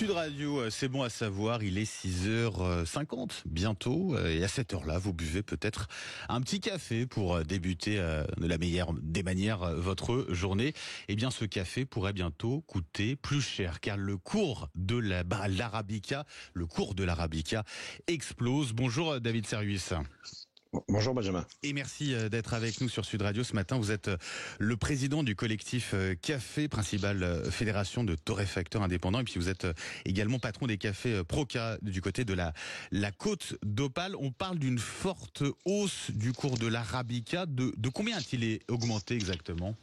Sud Radio, c'est bon à savoir, il est 6h50 bientôt, et à cette heure-là, vous buvez peut-être un petit café pour débuter de la meilleure des manières votre journée. Eh bien, ce café pourrait bientôt coûter plus cher, car le cours de l'Arabica, explose. Bonjour David Servius. Bonjour Benjamin. Et merci d'être avec nous sur Sud Radio ce matin. Vous êtes le président du collectif Café, principale fédération de torréfacteurs indépendants. Et puis vous êtes également patron des cafés Proca du côté de la côte d'Opale. On parle d'une forte hausse du cours de l'Arabica. De combien a-t-il augmenté exactement ?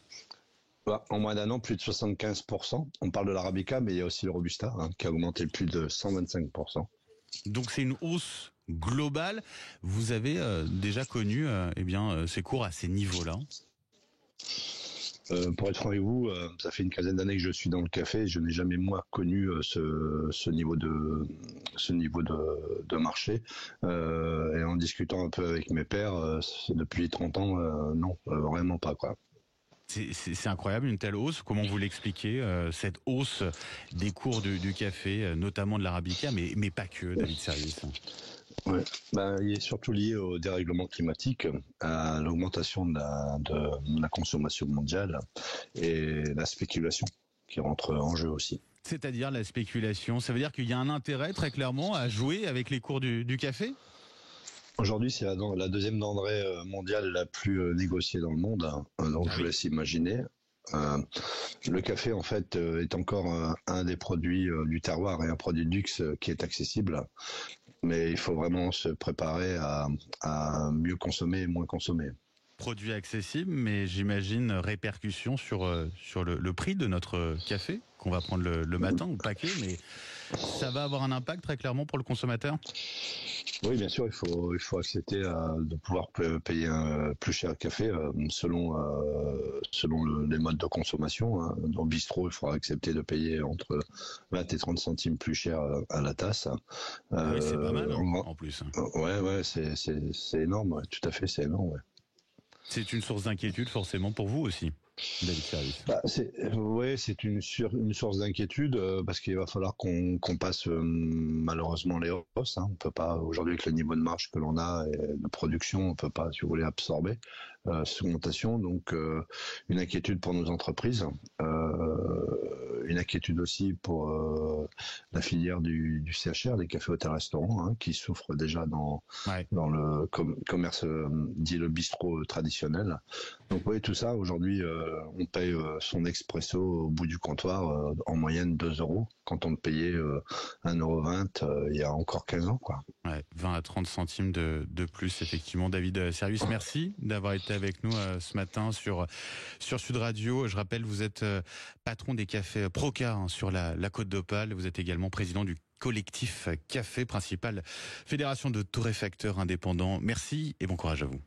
En moins d'un an, plus de 75%. On parle de l'Arabica, mais il y a aussi le Robusta qui a augmenté plus de 125%. Donc c'est une hausse globale. Vous avez déjà connu ces cours à ces niveaux-là? Pour être franc avec vous, ça fait une quinzaine d'années que je suis dans le café. Je n'ai jamais moi connu ce niveau de marché. Et en discutant un peu avec mes pairs, depuis 30 ans, non, vraiment pas quoi. C'est incroyable, une telle hausse. Comment vous l'expliquez, cette hausse des cours du café, notamment de l'Arabica, mais pas que, David Servius? Ouais. Il est surtout lié au dérèglement climatique, à l'augmentation de la consommation mondiale et la spéculation qui rentre en jeu aussi. C'est-à-dire la spéculation, ça veut dire qu'il y a un intérêt très clairement à jouer avec les cours du café? Aujourd'hui, c'est la deuxième denrée mondiale la plus négociée dans le monde, donc je vous laisse imaginer. Le café, en fait, est encore un des produits du terroir et un produit de luxe qui est accessible. Mais il faut vraiment se préparer à mieux consommer et moins consommer. Produit accessible, mais j'imagine répercussion sur le prix de notre café qu'on va prendre le matin au paquet, mais ça va avoir un impact très clairement pour le consommateur? Oui, bien sûr, il faut accepter de pouvoir payer plus cher le café selon les modes de consommation. Dans le bistrot, il faudra accepter de payer entre 20 et 30 centimes plus cher à la tasse. Oui, c'est pas mal en plus. Ouais, c'est énorme, ouais, tout à fait, c'est énorme. Ouais. C'est une source d'inquiétude forcément pour vous aussi, David Servius. C'est une source d'inquiétude parce qu'il va falloir qu'on passe malheureusement les hausses. On peut pas aujourd'hui avec le niveau de marge que l'on a et de production, on peut pas, si vous voulez, absorber cette augmentation. Donc une inquiétude pour nos entreprises, une inquiétude aussi pour la filière du CHR, des cafés, hôtels, restaurants, qui souffrent déjà dans le commerce dit le bistrot traditionnel. Donc oui, tout ça aujourd'hui. On paye son expresso au bout du comptoir en moyenne 2 € quand on le payait 1,20 € il y a encore 15 ans. Quoi. Ouais, 20 à 30 centimes de plus, effectivement. David Servius, merci d'avoir été avec nous ce matin sur Sud Radio. Je rappelle, vous êtes patron des cafés Proca sur la côte d'Opale. Vous êtes également président du collectif Café, principale fédération de torréfacteurs indépendants. Merci et bon courage à vous.